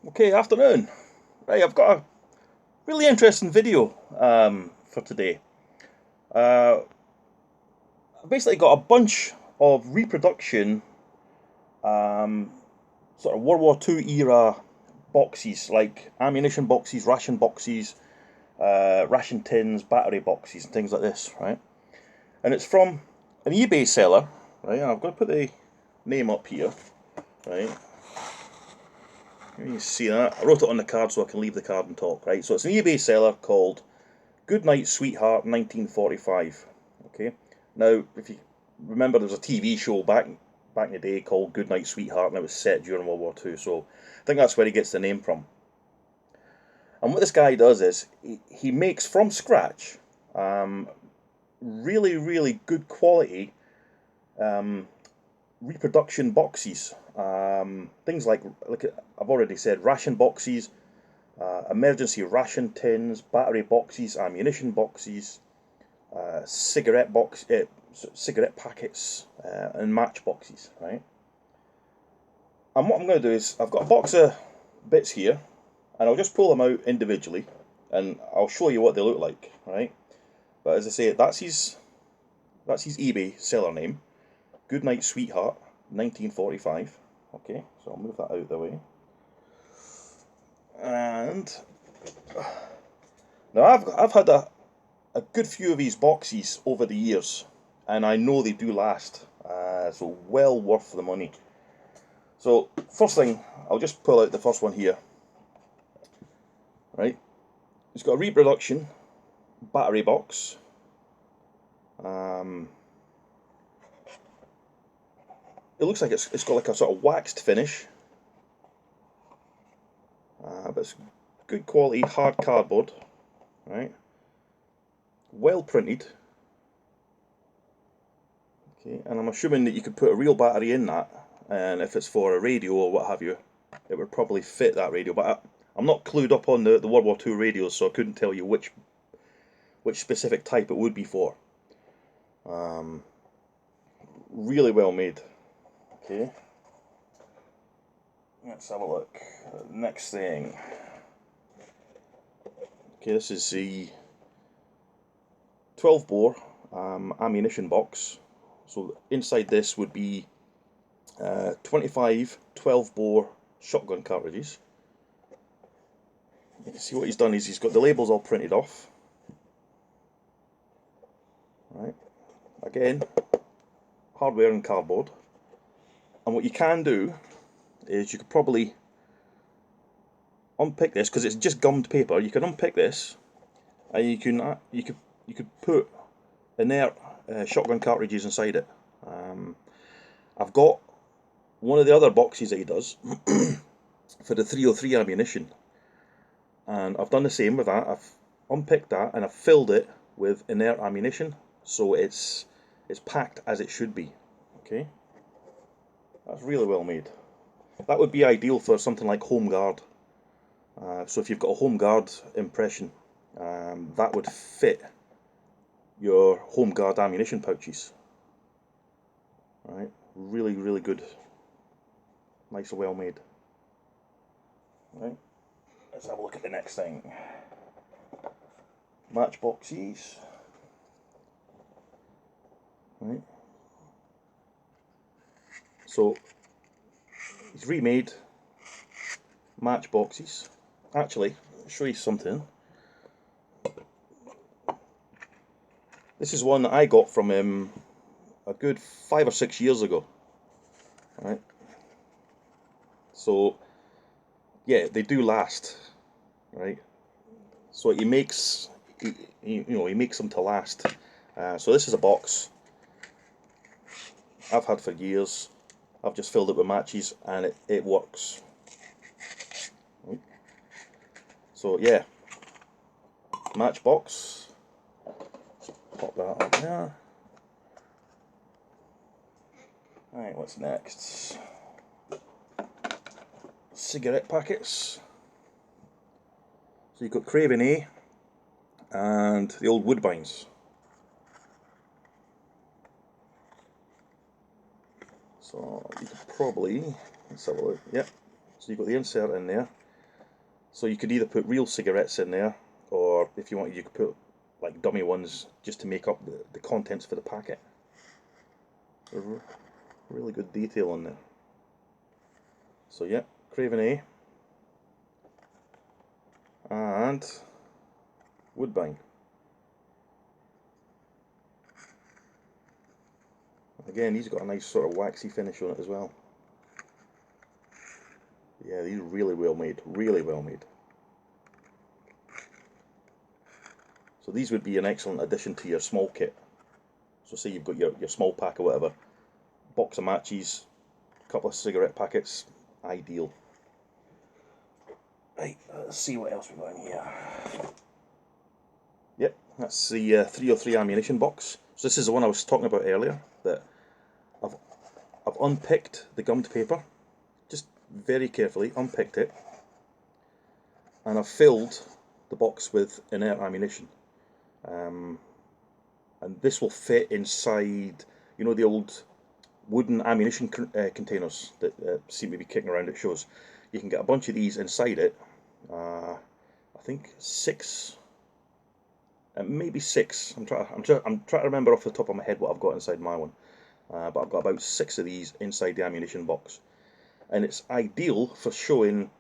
Okay, afternoon. Right, I've got a really interesting video for today. Uh, I've basically got a bunch of reproduction, um, sort of World War II era boxes, like ammunition boxes, ration tins, battery boxes, and things like this, right? And it's from an eBay seller, right? And I've got to put the name up here, right? You see that? I wrote it on the card so I can leave the card and talk, right? So it's an eBay seller called Goodnightsweetheart1945. Okay. Now, if you remember, there was a TV show back in the day called Goodnight Sweetheart, and it was set during World War Two. So I think that's where he gets the name from. And what this guy does is he makes from scratch um, really, really good quality um, reproduction boxes. Things like I've already said, ration boxes, emergency ration tins, battery boxes, ammunition boxes, cigarette packets, and match boxes, right? And what I'm going to do is I've got a box of bits here, and I'll just pull them out individually, and I'll show you what they look like, right? But as I say, that's his eBay seller name, Goodnight Sweetheart 1945. Okay, so I'll move that out of the way. And now I've had a good few of these boxes over the years, and I know they do last, so well worth the money. So first thing, I'll just pull out the first one here, right? It's got a reproduction battery box. Um, it looks like it's got like a sort of waxed finish, but it's good quality hard cardboard, right? Well printed. Okay, and I'm assuming that you could put a real battery in that, and if it's for a radio or what have you, it would probably fit that radio. But I'm not clued up on the World War II radios, so I couldn't tell you which specific type it would be for. Um, really well made. Okay, let's have a look. Next thing. Okay, this is the 12 bore ammunition box. So inside this would be 25 12 bore shotgun cartridges. You can see what he's done is he's got the labels all printed off. Right. Again, hardware and cardboard. And what you can do is you could probably unpick this because it's just gummed paper. You can unpick this, and you could put inert shotgun cartridges inside it. I've got one of the other boxes that he does for the 303 ammunition, and I've done the same with that. I've unpicked that and I've filled it with inert ammunition, so it's packed as it should be. Okay, that's really well made. That would be ideal for something like home guard. So if you've got a home guard impression, that would fit your home guard ammunition pouches. Right, really, really good, nice and well made. Right, let's have a look at the next thing. Match boxes. Right, so he's remade match boxes. Actually, I'll show you something. This is one that I got from him a good 5 or 6 years ago. Right, so yeah, they do last. Right, so he makes them to last. So this is a box I've had for years. I've just filled it with matches, and it works. Right. So yeah, matchbox. Pop that up there. Right, what's next? Cigarette packets. So you've got Craven A and the old Woodbines. So you could probably, let's have a look. Yep. So you've got the insert in there. So you could either put real cigarettes in there, or if you wanted, you could put like dummy ones just to make up the contents for the packet. Really good detail on there. So yeah, Craven A and Woodbine. Again, he's got a nice sort of waxy finish on it as well. Yeah, these are really well made, really well made. So these would be an excellent addition to your small kit. So say you've got your small pack or whatever, box of matches, a couple of cigarette packets, ideal. Right, let's see what else we've got in here. Yep, that's the 303 ammunition box. So this is the one I was talking about earlier, that I've unpicked the gummed paper, just very carefully unpicked it, and I've filled the box with inert ammunition. And this will fit inside, you know, the old wooden ammunition containers that seem to be kicking around at shows. You can get a bunch of these inside it. I think 6, maybe 6. I'm trying to remember off the top of my head what I've got inside my one. But I've got about 6 of these inside the ammunition box, and it's ideal for showing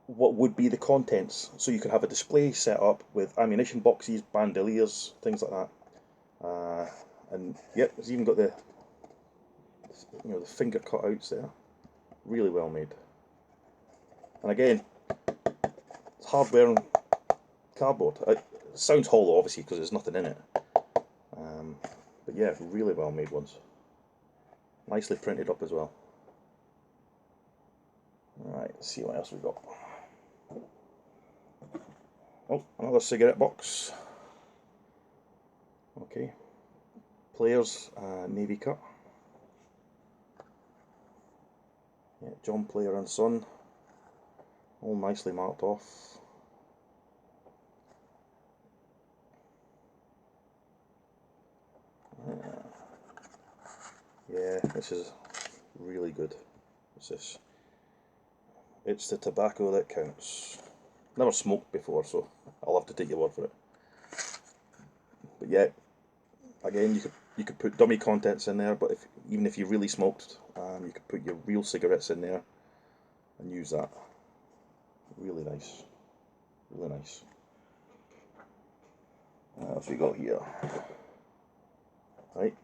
what would be the contents. So you could have a display set up with ammunition boxes, bandoliers, things like that. And yep, it's even got the the finger cutouts there. Really well made. And again, it's hardware and cardboard. It sounds hollow, obviously, because there's nothing in it. But yeah, really well made ones. Nicely printed up as well. Alright, let's see what else we've got. Oh, another cigarette box. Okay. Players, Navy cut. Yeah, John Player and Son. All nicely marked off. Yeah, this is really good. What's this? It's the tobacco that counts. Never smoked before, so I'll have to take your word for it. But yeah, again, you could put dummy contents in there, but even if you really smoked, you could put your real cigarettes in there and use that. Really nice, really nice. What else we got here? Right,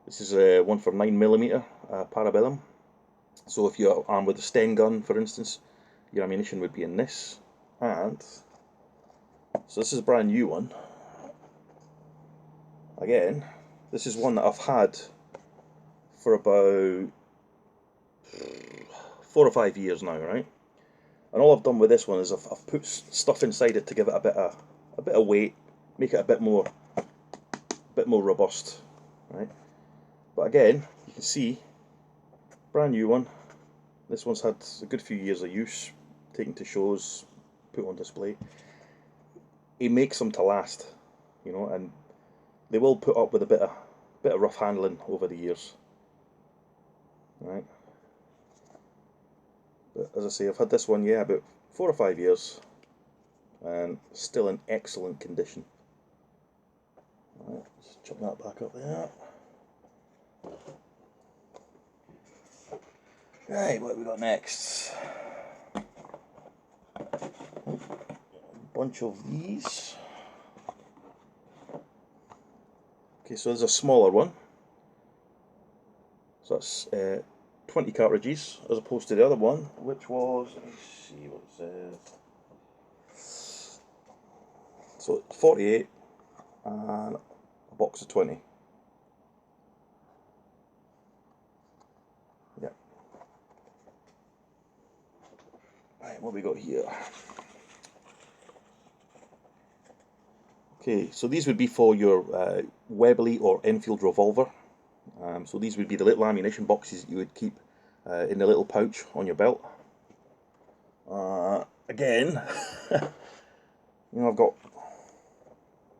this is one for 9mm parabellum. So if you're armed with a Sten gun, for instance, your ammunition would be in this. And so this is a brand new one. Again, this is one that I've had for about 4 or 5 years now, right? And all I've done with this one is I've put stuff inside it to give it a bit of weight, make it a bit more robust, right? But again, you can see, brand new one. This one's had a good few years of use, taken to shows, put on display. He makes them to last, and they will put up with a bit of rough handling over the years, right? But as I say, I've had this one, yeah, about 4 or 5 years, and still in excellent condition. Right, let's chuck that back up there. Right, what have we got next? A bunch of these. Okay, so there's a smaller one. So that's 20 cartridges, as opposed to the other one, which was, let me see what it says. So 48 and a box of 20. Yeah. Right, what have we got here? Okay, so these would be for your Webley or Enfield revolver. So these would be the little ammunition boxes that you would keep in the little pouch on your belt. Again, I've got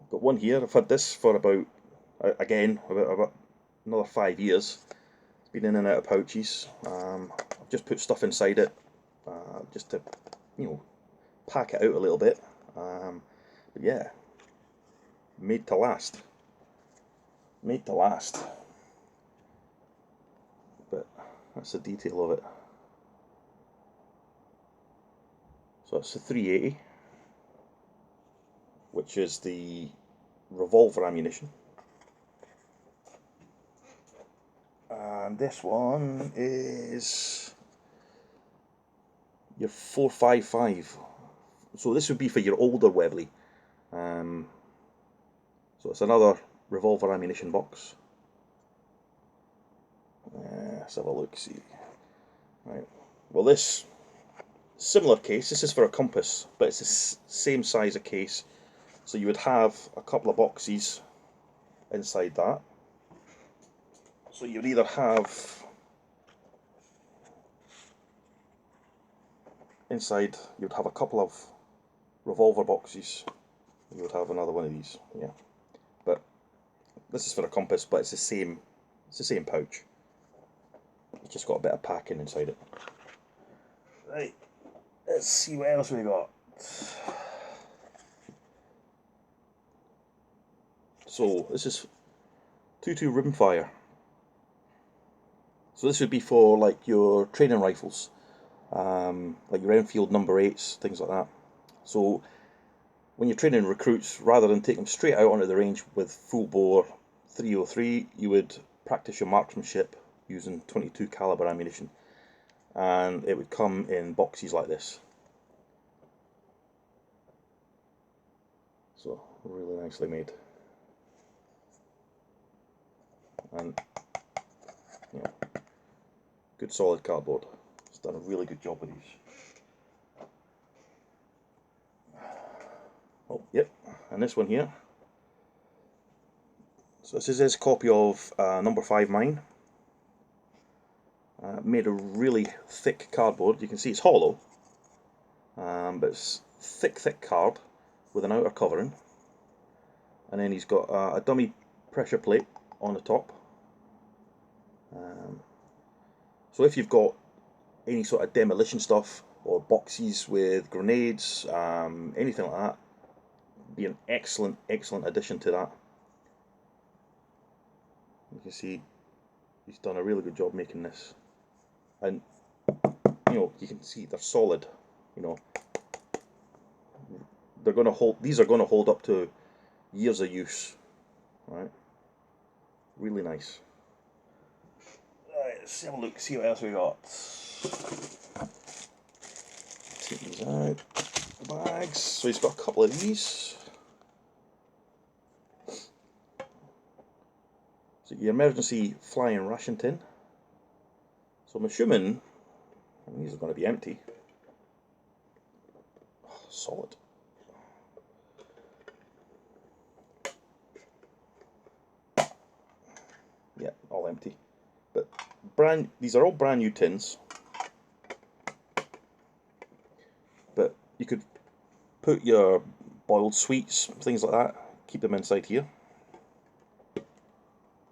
one here. I've had this for about another 5 years. It's been in and out of pouches. I've just put stuff inside it, just to pack it out a little bit. But yeah, made to last. Made to last. But that's the detail of it. So it's the 380, which is the revolver ammunition. And this one is your 455. So this would be for your older Webley. So it's another revolver ammunition box. Let's have a look, see. Right. Well, this similar case, this is for a compass, but it's the same size of case. So you would have a couple of boxes inside that. So you'd either have inside, you'd have a couple of revolver boxes. You would have another one of these, yeah. But this is for a compass, but it's the same pouch. It's just got a bit of packing inside it. Right, let's see what else we got. So this is 22 rimfire. So this would be for like your training rifles, like your Enfield number 8s, things like that. So when you're training recruits, rather than take them straight out onto the range with full bore 303, you would practice your marksmanship using 22 caliber ammunition, and it would come in boxes like this. So really nicely made, and yeah, good solid cardboard. It's done a really good job with these. Oh, yep, and this one here. So this is his copy of number 5 mine. Made of really thick cardboard. You can see it's hollow, but it's thick card with an outer covering. And then he's got a dummy pressure plate on the top. So if you've got any sort of demolition stuff or boxes with grenades, anything like that, be an excellent addition to that. You can see he's done a really good job making this, and you know, you can see they're solid. You know, they're going to hold. These are going to hold up to years of use. Right, really nice. Right, let's have a look. See what else we got. Take these out. The bags. So he's got a couple of these. So your emergency flying ration tin. So I'm assuming these are going to be empty. Oh, solid. Yeah, all empty. But these are all brand new tins. But you could put your boiled sweets, things like that, keep them inside here.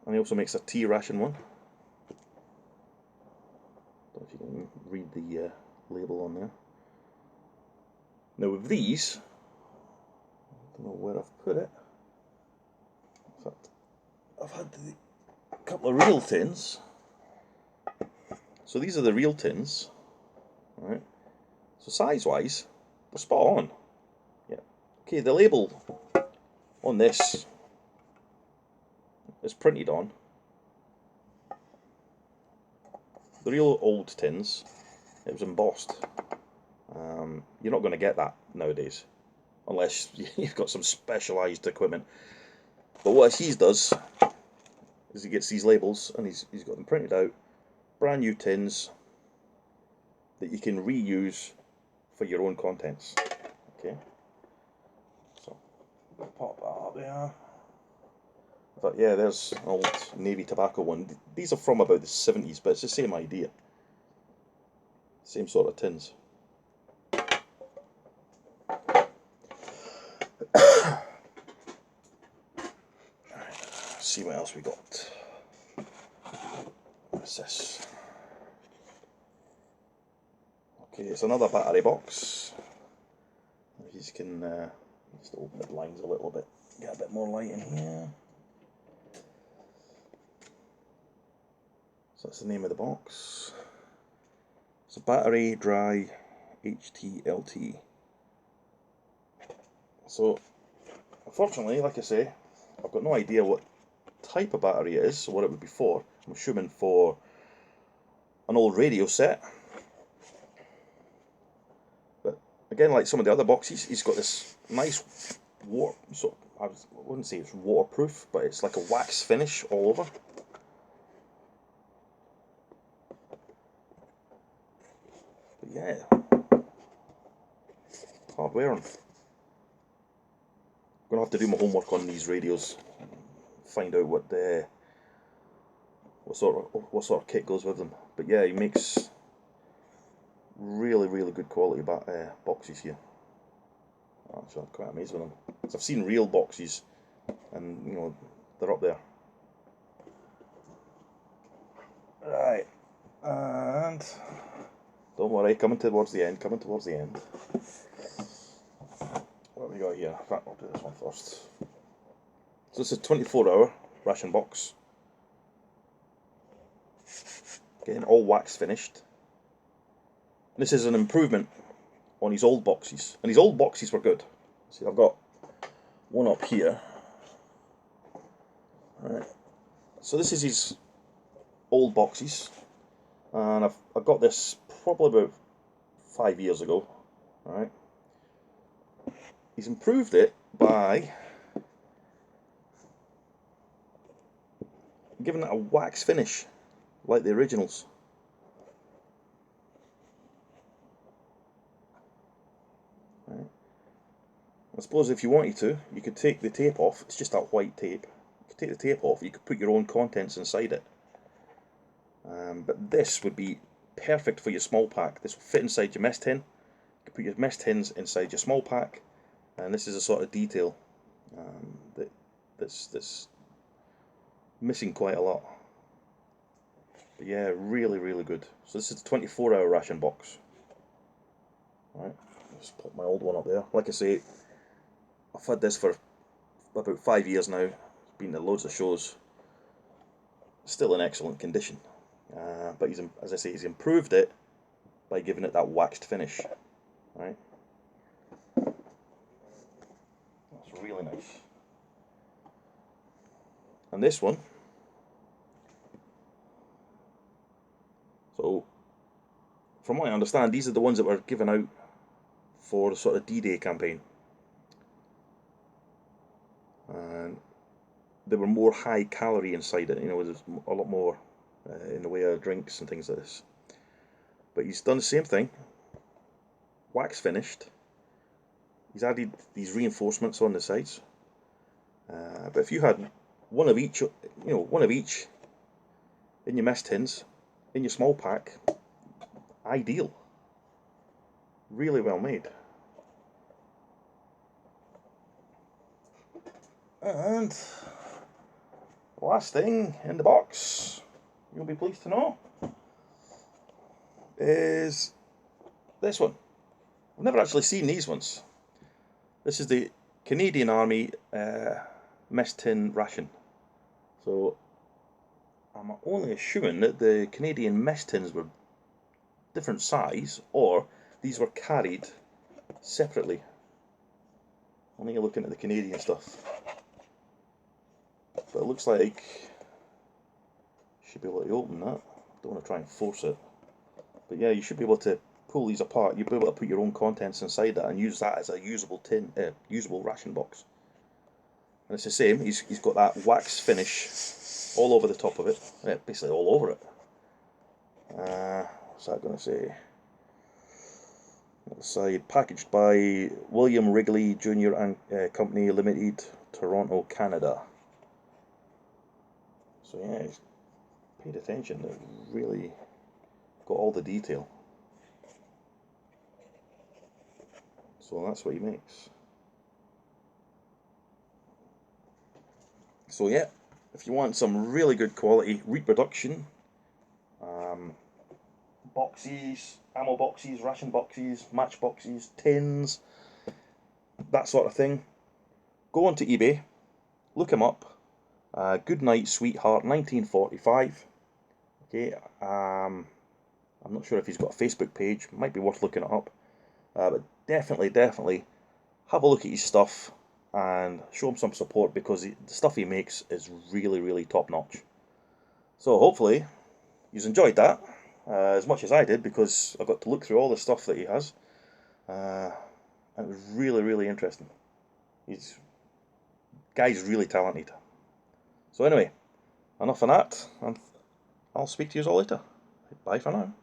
And he also makes a tea ration one. Don't know if you can read the label on there. Now with these, I don't know where I've put it. In fact, I've had a couple of real tins. So these are the real tins. Alright. So size-wise, they're spot on. Yeah. Okay, the label on this is printed on. The real old tins, it was embossed. You're not going to get that nowadays, unless you've got some specialised equipment. But what he does is he gets these labels and he's got them printed out, brand new tins that you can reuse for your own contents. Okay, so pop that up there. But yeah, there's an old Navy tobacco one. These are from about the 70s, but it's the same idea. Same sort of tins. Let's see what else we got. What's this? Okay, it's another battery box. you can just open the blinds a little bit, get a bit more light in here. So that's the name of the box. It's a battery dry HTLT. So unfortunately, like I say, I've got no idea what type of battery it is, or what it would be for. I'm assuming for an old radio set. But again, like some of the other boxes, he's got this nice I wouldn't say it's waterproof, but it's like a wax finish all over. But yeah, hard wearing. I'm gonna have to do my homework on these radios, find out what sort of kit goes with them. But yeah, he makes really good quality boxes here. Actually, I'm quite amazed with them. So I've seen real boxes, and you know, they're up there. Right, and don't worry, coming towards the end. What have we got here? In fact, I'll do this one first. So this is a 24-hour ration box. Again, all wax finished. This is an improvement on his old boxes, and his old boxes were good. See, I've got one up here. Right. So this is his old boxes, and I've got this probably about 5 years ago. All right. He's improved it by giving it a wax finish, like the originals. Right. I suppose if you wanted to, you could take the tape off. It's just that white tape. You could take the tape off. You could put your own contents inside it. But this would be perfect for your small pack. This will fit inside your mess tin. You can put your mess tins inside your small pack, and this is a sort of detail that's missing quite a lot. But yeah, really good. So this is a 24-hour ration box. Right, just put my old one up there. Like I say, I've had this for about 5 years now. Been to loads of shows. Still in excellent condition. But as I say, he's improved it by giving it that waxed finish. Right, that's really nice. And this one, so from what I understand, these are the ones that were given out for the sort of D-Day campaign, and they were more high calorie inside it. You know, there's a lot more in the way of drinks and things like this. But he's done the same thing, wax finished. He's added these reinforcements on the sides. But if you had one of each, one of each in your mess tins, in your small pack, ideal. Really well made. And the last thing in the box, you'll be pleased to know, is this one. I've never actually seen these ones. This is the Canadian Army mess tin ration. So I'm only assuming that the Canadian mess tins were different size, or these were carried separately. Only looking at the Canadian stuff. But it looks like you should be able to open that. Don't want to try and force it. But yeah, you should be able to pull these apart. You'll be able to put your own contents inside that and use that as a usable usable ration box. And it's the same. He's got that wax finish all over the top of it. Yeah, basically all over it. What's that going to say? Side, packaged by William Wrigley Jr. and Company Limited, Toronto, Canada. So yeah, he's paid attention. They've really got all the detail. So that's what he makes. So yeah, if you want some really good quality reproduction, boxes, ammo boxes, ration boxes, match boxes, tins, that sort of thing, go onto eBay, look him up. Goodnightsweetheart1945. Okay, I'm not sure if he's got a Facebook page. Might be worth looking it up. But definitely have a look at his stuff and show him some support, because the stuff he makes is really top notch. So hopefully you've enjoyed that as much as I did, because I got to look through all the stuff that he has. And it was really interesting. He's guy's really talented. So anyway, enough of that, and I'll speak to you all later. Bye for now.